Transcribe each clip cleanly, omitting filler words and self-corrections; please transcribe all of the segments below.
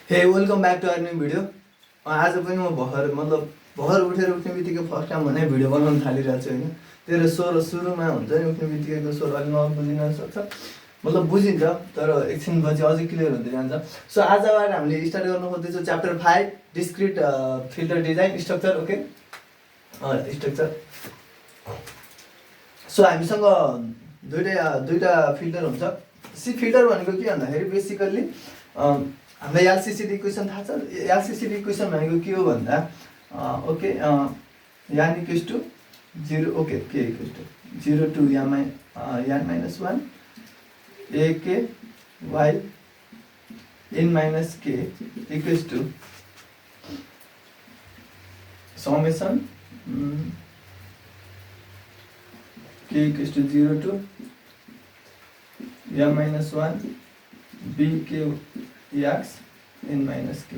हे welcome back to our new video. आज पनि म भर्खर उठ्ने बित्तिकै फर्स्ट टाइम भने भिडियो बनाउन थालिरहेको छु होइन। तेरो स्वर सुरुमा हुन्छ नि उठ्ने बित्तिकैको स्वर अलि नबुझिन सक्छ, बुझिन्छ तर एकछिनपछि अझै क्लियर हुँदै जान्छ। सो आजबाट हामीले स्टार्ट गर्न खोज्दैछौँ chapter 5 discrete filter design structure. Okay, structure. So हामीसँग दुईटा फिल्टर हुन्छ। सी फिल्टर भनेको के भन्दाखेरि बेसिकल्ली हामीलाई एलसीसीडी इक्वेसन थाहा छ। एलसीसीडी इक्वेसन भनेको के हो भन्दा okay n equals to 0 okay k equals to 0 to n minus 1 a k y n minus k equals to summation k equals to 0 to n minus 1 b k x n minus k.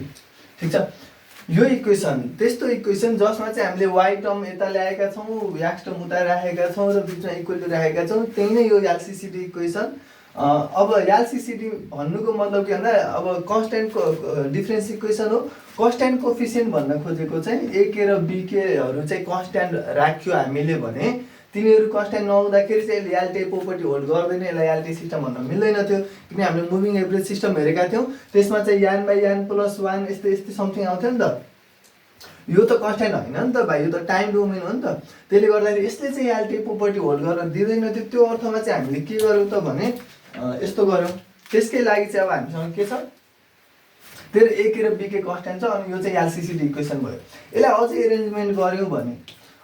ठिक छ, यो equation त्यस्तो equation जसमा चाहिँ हामीले why term यता ल्याएका छौँ, एक्स टर्म उता राखेका छौँ र बिचमा इक्वल टु राखेका छौँ, त्यही नै यो एलसीसीडी इक्वेसन। अब एलसीसीडी भन्नुको मतलब के भन्दा अब कन्स्ट्यान्टको डिफरेन्स इक्वेसन हो। कन्स्ट्यान्ट कोफिसिएन्ट भन्न खोजेको चाहिँ ए के र बी केहरू चाहिँ कन्स्ट्यान्ट राख्यो हामीले भने तिनीहरू कन्स्ट्यान्ट नहुँदाखेरि चाहिँ यसले एलटी प्रोपर्टी होल्ड गर्दैन, यसलाई एलटी सिस्टम भन्न मिल्दैन थियो। किन हामीले मुभिङ एभरेज सिस्टम हेरेका थियौँ, त्यसमा चाहिँ यान बाई यान प्लस 1 यस्तै समथिङ आउँथ्यो नि त। यो त कन्स्ट्यान्ट होइन नि त भाइ, यो त टाइम डोमेन हो नि त। त्यसले गर्दाखेरि यसले चाहिँ एलटी प्रोपर्टी होल्ड गरेर दिँदैन थियो। त्यो अर्थमा चाहिँ हामीले के गर्यौँ त भने यस्तो गर्यौँ। त्यसकै लागि चाहिँ अब हामीसँग के छ, तेरो ए के र बी के कन्स्ट्यान्ट छ अनि यो चाहिँ एलसीसीडी इक्वेसन भयो। यसलाई अझै एरेन्जमेन्ट गऱ्यौँ भने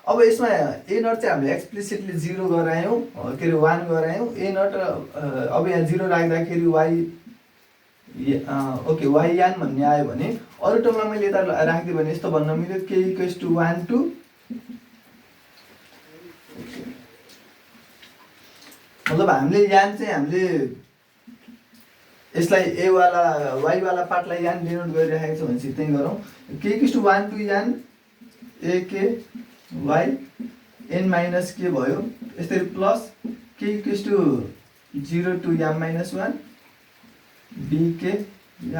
अब यसमा ए नट चाहिँ हामीले एक्सप्लिसिटली 0 गरायौँ, के अरे 1 गरायौँ। ए नट अब यहाँ 0 राख्दाखेरि वाइ ओके वाइ यान भन्ने आयो भने अरू टर्ममा मैले यता राखिदिएँ भने यस्तो भन्न मिल्यो के इक्वल्स टु 1 टु मतलब हामीले यान चाहिँ हामीले यसलाई ए वाला वाइ वाला पार्टलाई यान डिनोट गरिराखेको छ भनेपछि त्यही गरौँ। के इक्वल्स टु 1 टु यान ए k y n minus k भयो। यसरी plus k equals to 0 to n minus 1 b k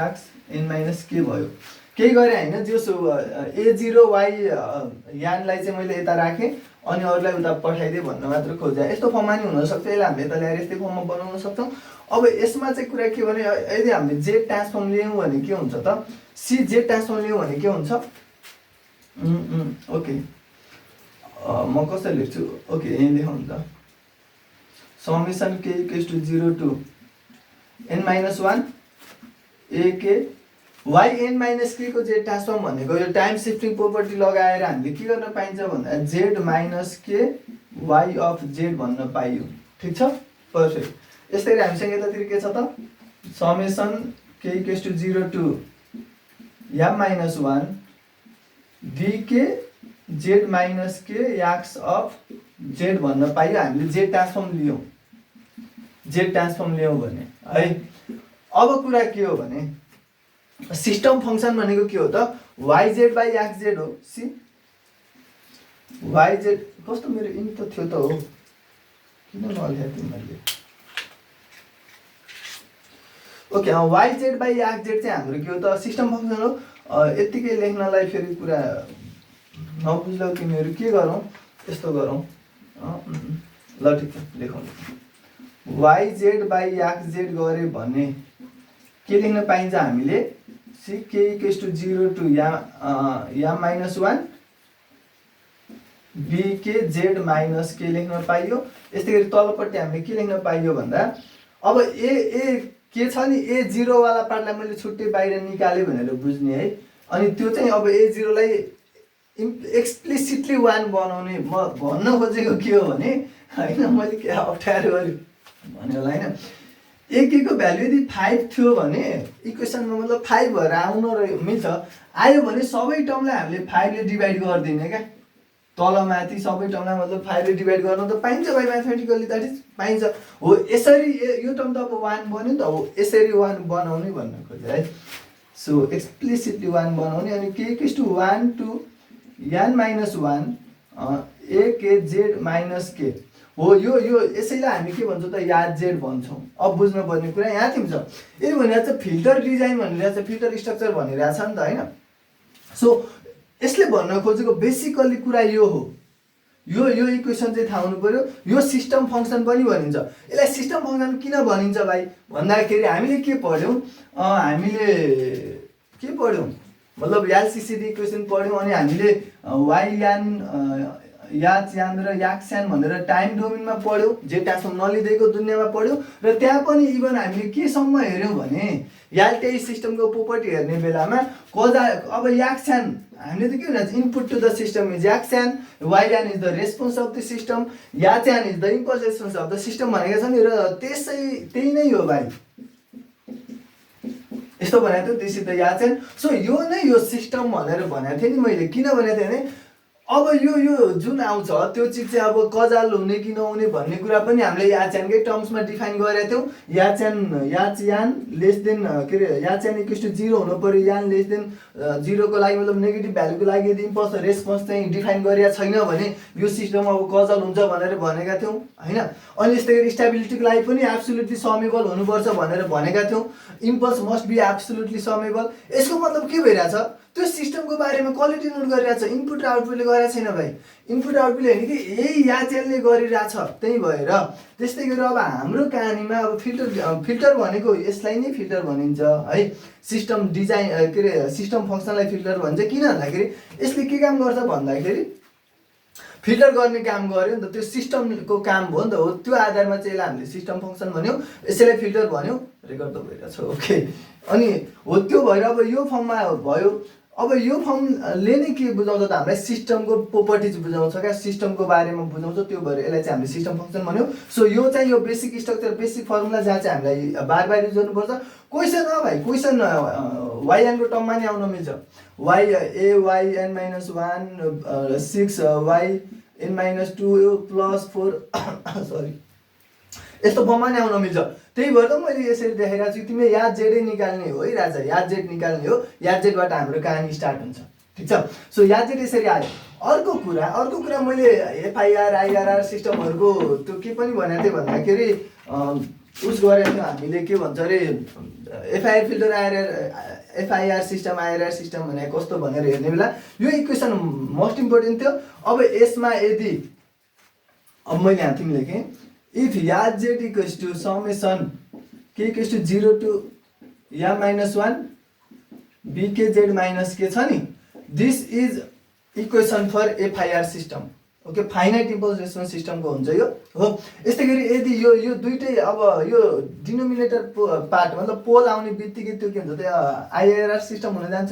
x n minus k भयो। केही गरेँ होइन, जसो ए0 वाइ यानलाई चाहिँ मैले यता राखेँ अनि अरूलाई उता पठाइदिएँ भन्न मात्र खोजेँ। यस्तो फर्ममा नि हुनसक्छ, यसलाई हामीले यता ल्याएर यस्तै फर्ममा बनाउन सक्छौँ। अब यसमा चाहिँ कुरा के भने यदि हामीले जेड ट्रान्सफर्म लियौँ भने के हुन्छ त, सी जेड ट्रान्सफर्म लियौँ भने के हुन्छ। ओके म कसरी लेख्छु, ओके यहीँ लेखौँ नि त। Summation k equals to 0 to n minus 1 a k y n minus के को जेड ट्रान्सफर्म भनेको यो टाइम सिफ्टिङ प्रोपर्टी लगाएर हामीले के गर्न पाइन्छ भन्दा जेड माइनस के वाइ अफ जेड भन्न पाइयो। ठिक छ, पर्फेक्ट। यस्तै हामीसँग यतातिर के छ त, summation k equals to 0 to m minus 1 d k z minus k x of z भन्न पाइयो। हामीले जेड ट्रान्सफर्म लियौँ भने है। अब कुरा के हो भने सिस्टम फङ्सन भनेको के हो त, वाइजेड बाई एक्स जेड हो। सी वाइजेड कस्तो मेरो इन त थियो त हो, किन नलेखेको थिएँ मैले। Okay YZ by x Z चाहिँ हाम्रो के हो त, सिस्टम फङ्सन हो। यत्तिकै लेख्नलाई फेरि कुरा नबुझ्यौ तिमीहरू के गरौँ, यस्तो गरौँ ल ठिक छ लेखौँ। वाइजेड बाई एक्स जेड गऱ्यो भने के लेख्न पाइन्छ हामीले, c k equals to 0 to m minus 1 b k z minus k लेख्न पाइयो। यस्तै गरी तलपट्टि हामीले के लेख्न पाइयो भन्दा अब ए के छ नि ए0 वाला पार्टलाई मैले छुट्टै बाहिर निकालेँ भनेर बुझ्ने है। अनि त्यो चाहिँ अब ए0 लाई एक्सप्लिसिटली 1 बनाउने म भन्न खोजेको के हो भने होइन, मैले के अप्ठ्यारो गरेँ भने होला होइन। ए के को भ्यालु यदि 5 थियो भने इक्वेसनमा मतलब 5 भएर आउन मिल्छ। आयो भने सबै टर्मलाई हामीले 5 ले डिभाइड गरिदिने क्या, तलमाथि सबै टर्मलाई मतलब 5 ले डिभाइड गर्न त पाइन्छ भाइ, म्याथमेटिकली द्याट इज पाइन्छ। हो यसरी यो टर्म त अब 1 बन्यो नि त, हो यसरी 1 बनाउने भन्न खोजेँ है। सो एक्सप्लिसिटली 1 बनाउने। अनि k equals to 1 to n minus 1 a k z minus के हो यो यसैलाई हामी के भन्छौँ त याद जेड भन्छौँ। अब बुझ्नुपर्ने कुरा यहाँ थिन्छ यही भनिरहेको छ फिल्टर डिजाइन भनिरहेको छ फिल्टर स्ट्रक्चर भनिरहेको छ नि त होइन। सो यसले भन्न खोजेको बेसिकल्ली कुरा यो हो। यो इक्वेसन चाहिँ थाहा हुनु पर्यो। यो सिस्टम फङ्सन पनि भनिन्छ। यसलाई सिस्टम फङ्सन किन भनिन्छ भाइ भन्दाखेरि हामीले के पढ्यौँ मतलब एलसिसिडी इक्वेसन पढ्यौँ अनि हामीले वाइयान याच्यान र याक्स्यान भनेर टाइम डोमेनमा पढ्यौँ जे ट्रान्सफर्म नलिदिएको दुनियाँमा पढ्यौँ र त्यहाँ पनि इभन हामीले केसम्म हेऱ्यौँ भने याल्टे सिस्टमको प्रोपर्टी हेर्ने बेलामा अब याक्स्यान हामीले त के भन्छ input to the system is याक्स्यान वाइयान is the response of the system याच्यान is the impulse response of the system भनेको छ नि र त्यही नै हो भाइ यस्तो भनेको थियो दिस इज द याच्यान। सो यो नै यो सिस्टम भनेर भनेको थिएँ नि मैले किन भनेको थिएँ भने अब यो जुन आउँछ त्यो चिज चाहिँ अब कजाल हुने कि नहुने भन्ने कुरा पनि हामीले याच्यानकै टर्म्समा डिफाइन गरेका थियौँ। याच्यान लेस देन के अरे याच्यान इक्वल्स टु 0 हुनु पर्यो यान लेस देन 0 को लागि मतलब नेगेटिभ भ्यालुको लागि यदि इम्पल्स रेस्पोन्स चाहिँ डिफाइन गरेका छैन भने यो सिस्टम अब कजाल हुन्छ भनेर भनेका थियौँ होइन। अनि यस्तै गरी स्टेबिलिटीको लागि पनि एब्सोल्युटली समेबल हुनुपर्छ भनेर भनेका थियौँ। Impulse must be absolutely summable. यसको मतलब के भइरहेछ त्यो सिस्टमको बारेमा क्वालिटी नोट गरिरहेछ इनपुट र आउटपुटले गरेको छैन भाइ। इनपुट आउटपुटले होइन कि यही याच्यानले गरिरहेछ त्यही भएर। त्यस्तै गरी अब हाम्रो कहानीमा अब फिल्टर भनेको यसलाई नै फिल्टर भनिन्छ है। सिस्टम डिजाइन के अरे सिस्टम फङ्सनलाई फिल्टर भन्छ किन भन्दाखेरि यसले के काम गर्छ भन्दाखेरि फिल्टर गर्ने काम गर्यो नि त त्यो सिस्टमको काम भयो नि त हो त्यो आधारमा चाहिँ यसलाई हामीले सिस्टम फङ्सन भन्यौँ यसैलाई फिल्टर भन्यौँ। रेकर्ड त भइरहेछ ओके। अनि हो त्यो भएर अब यो फर्ममा भयो। अब यो फर्मले नै के बुझाउँछ त हामीलाई सिस्टमको प्रोपर्टिज बुझाउँछ क्या सिस्टमको बारेमा बुझाउँछ त्यो भएर यसलाई चाहिँ हामीले सिस्टम फङ्सन भन्यौँ। सो यो चाहिँ यो बेसिक स्ट्रक्चर बेसिक फर्मुला जहाँ चाहिँ हामीलाई बार युज गर्नुपर्छ। क्वेसन हो भाइ क्वेसन वाइएनको टर्ममा नै आउन मिल्छ वाइएन -1 6 yn -2 +4 सरी यस्तो फर्ममा नै आउन मिल्छ। त्यही भएर त मैले यसरी देखाइरहेको छु तिमीले याद जेडै निकाल्ने हो है राजा याद जेड निकाल्ने हो याद जेडबाट हाम्रो कहानी स्टार्ट हुन्छ ठिक छ। सो याद जेड यसरी आयो। अर्को कुरा मैले एफआइआर आइआरआर सिस्टमहरूको त्यो के पनि भनेको थिएँ भन्दाखेरि उस गरेको थियो हामीले के भन्छ अरे FIR filter FIR system IIR system भनेको कस्तो भनेर हेर्ने बेला यो इक्वेसन मोस्ट इम्पोर्टेन्ट थियो। अब यसमा यदि अब मैले यहाँ तिमीले लेखेँ इफ याद z equals to summation k equals to 0 to m-1 bk z minus k छ नि this is equation for FIR system okay finite impulse response सिस्टमको हुन्छ यो हो। यस्तै गरी यदि यो दुइटै अब यो डिनोमिनेटर पार्ट मतलब पोल आउने बित्तिकै त्यो के हुन्छ त आइआरआर सिस्टम हुन जान्छ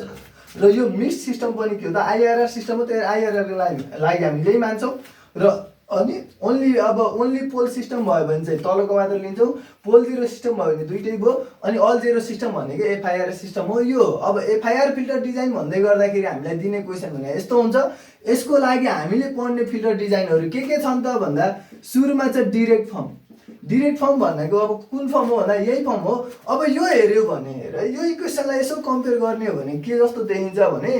र यो मिक्स सिस्टम पनि के हो त आइआरआर सिस्टम हो त्यो आइआरआरको लागि हामी यही मान्छौँ र अनि ओन्ली पोल सिस्टम भयो भने चाहिँ तलको मात्र लिन्छौँ पोल जेरो सिस्टम भयो भने दुइटै भयो अनि अल जेरो सिस्टम भनेको एफआइआर सिस्टम हो यो। अब एफआइआर फिल्टर डिजाइन भन्दै गर्दाखेरि हामीलाई दिने क्वेसन भने यस्तो हुन्छ यसको लागि हामीले पढ्ने फिल्टर डिजाइनहरू के छन् त भन्दा सुरुमा चाहिँ डिरेक्ट फर्म भनेको अब कुन फर्म हो भन्दा यही फर्म हो। अब यो हेऱ्यो भने र यो इक्वेसनलाई यसो कम्पेयर गर्ने हो भने के जस्तो देखिन्छ भने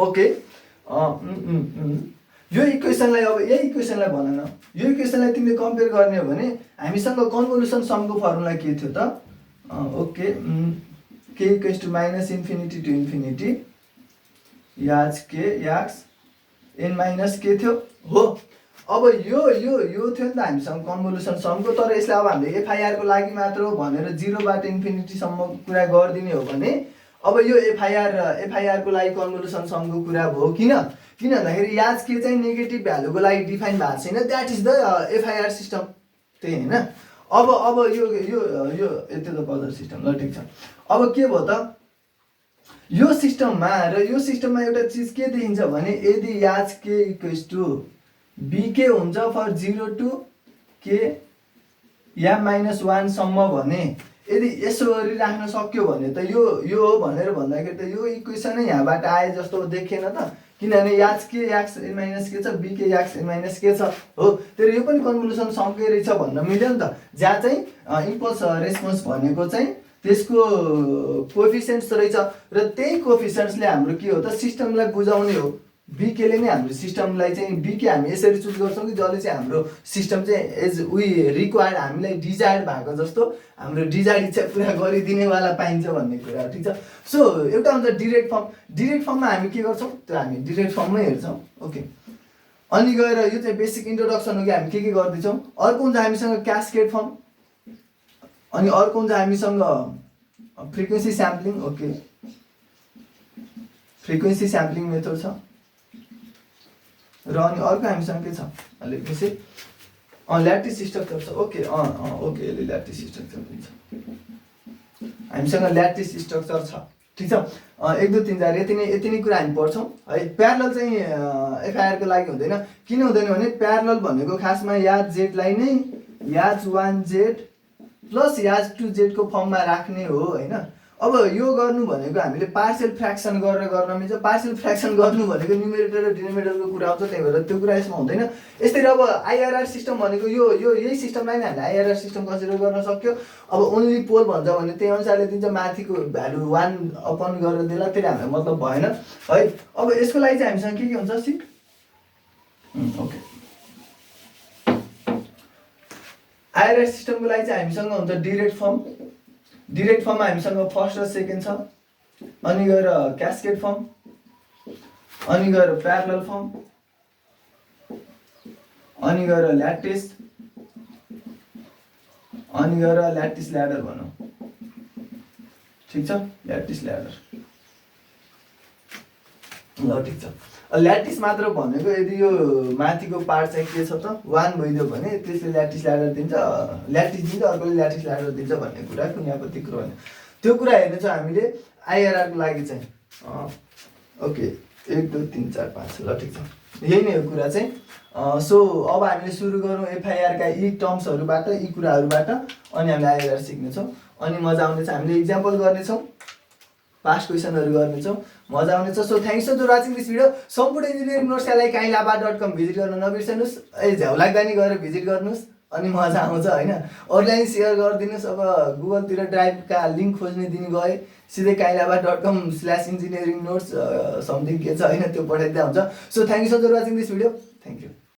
ओके यो इक्वेसनलाई अब यही इक्वेसनलाई भन न यो इक्वेसनलाई तिमीले कम्पेयर गर्ने हो भने हामीसँग कन्भोल्युसन समको फर्मुला के थियो त okay k equals to -infinity to infinity याज के याक्स n माइनस के थियो हो। अब यो थियो नि त हामीसँग कन्भोल्युसन समको तर यसलाई अब हामीले एफआइआर को लागि मात्र हो भनेर 0 बाट इन्फिनिटी सम्म कुरा गरिदिने हो भने अब यो एफआइआर को लागि कन्भोल्युसन समको कुरा भयो किन भन्दाखेरि याज के चाहिँ नेगेटिभ भ्यालुको लागि डिफाइन भएको छैन that is the FIR system त्यही होइन। अब यो यति त कलर सिस्टम ल ठिक छ। अब के भयो त यो सिस्टममा एउटा चिज के देखिन्छ भने यदि याज के इक्वल्स टु बीके हुन्छ फर 0 to के m-1 सम्म भने यदि यसो गरी राख्न सक्यो भने त यो हो भनेर भन्दाखेरि त यो इक्वेसनै यहाँबाट आए जस्तो देखिएन त किनभने याज के याक्स n- के छ बीके याक्स n- के छ हो तर यो पनि कन्भोल्युसन समकै रहेछ भन्न मिल्यो नि त जहाँ चाहिँ इम्पल्स रेस्पोन्स भनेको चाहिँ त्यसको कोएफिसिएन्ट्स रहेछ र त्यही कोएफिसिएन्ट्सले हाम्रो के हो त सिस्टमलाई बुझाउने हो बीकेले नै हाम्रो सिस्टमलाई चाहिँ बीके हामी यसरी चुज गर्छौँ कि जसले चाहिँ हाम्रो सिस्टम चाहिँ एज वी रिक्वायर्ड हामीलाई डिजायर्ड भएको जस्तो हाम्रो डिजायर्ड इच्छा पुरा गरिदिनेवाला पाइन्छ भन्ने कुरा ठिक छ। सो एउटा हुन्छ डिरेक्ट फर्ममा हामी के गर्छौँ त्यो हामी डिरेक्ट फर्ममै हेर्छौँ। ओके, अनि गएर यो चाहिँ बेसिक इन्ट्रोडक्सन हो कि हामी के गर्दैछौँ। अर्को हुन्छ हामीसँग क्यास्केड फर्म, अनि अर्को हुन्छ हामीसँग frequency sampling. Okay, frequency sampling method छ र अनि अर्को हामीसँग के छ भनेपछि ल्याटिस स्ट्रक्चर छ। ओके ओके, यसले ल्याटिस स्ट्रक्चर दिन्छ, हामीसँग ल्याटिस स्ट्रक्चर छ ठिक छ। 1 2 3 4 यति नै कुरा हामी पढ्छौँ है। प्यारलल चाहिँ एफआइआरको लागि हुँदैन। किन हुँदैन भने प्यारलल भनेको खासमा याज जेडलाई नै याज 1Z प्लस याज 2Z को फर्ममा राख्ने हो होइन। अब यो गर्नु भनेको हामीले पार्शियल फ्र्याक्सन गरेर गर्न मिल्छ। पार्शियल फ्र्याक्सन गर्नु भनेको न्युमेरेटर र डिनोमिनेटरको कुरा आउँछ, त्यही भएर त्यो कुरा यसमा हुँदैन। यसरी अब आइआरआर सिस्टम भनेको यो यही सिस्टमलाई नै हामीले आइआरआर सिस्टम कन्सिडर गर्न सक्यो। अब ओन्ली पोल भन्छ भने त्यही अनुसारले दिन्छ, माथिको भ्यालु 1 अपन गरेर दिला, त्यसले हामीलाई मतलब भएन है। अब यसको लागि चाहिँ हामीसँग के हुन्छ सी ओके, आइआरआर सिस्टमको लागि चाहिँ हामीसँग हुन्छ डिरेक्ट फर्ममा हामीसँग फर्स्ट र सेकेन्ड छ, अनि गएर क्यास्केड फर्म, अनि गएर प्यारलल फर्म, अनि गएर ल्याटिस, अनि गएर ल्याटिस ल्याडर भनौँ ठिक छ। ल्याटिस ल्याडर ल ठिक छ। ल्याटिस मात्र भनेको यदि यो माथिको पार्ट चाहिँ के छ त 1 भइदियो भने त्यसले ल्याटिस ल्याडर दिन्छ, ल्याटिस दिन्छ, अर्कोले ल्याटिस ल्याडर दिन्छ भन्ने कुरा कुनै आपत्ति कुरो होइन। त्यो कुरा हेर्ने छ हामीले आइआरआरको लागि चाहिँ। ओके, 1 2 3 4 5 ल ठिक छ, यही नै हो कुरा चाहिँ। सो अब हामीले सुरु गरौँ एफआइआरका यी टर्म्सहरूबाट, यी कुराहरूबाट, अनि हामीले आइआरआर सिक्नेछौँ, अनि मजा आउनेछ। हामीले इक्जाम्पल गर्नेछौँ, पास्ट क्वेसनहरू गर्नेछौँ, मजा आउनेछ। So thanks for watching this video. सम्पूर्ण इन्जिनियरिङ नोट्सलाई kailaba.com भिजिट गर्न नबिर्सनुहोस्। झ्याउ लाग्दा नि गएर भिजिट गर्नुहोस्, अनि मजा आउँछ होइन। अरूलाई सेयर गरिदिनुहोस्। अब गुगलतिर ड्राइभका लिङ्क खोज्ने दिन गए सिधै kailaba.com/engineering notes समथिङ के छ होइन त्यो पठाइदिँदा हुन्छ। So thank you for watching this video. Thank you.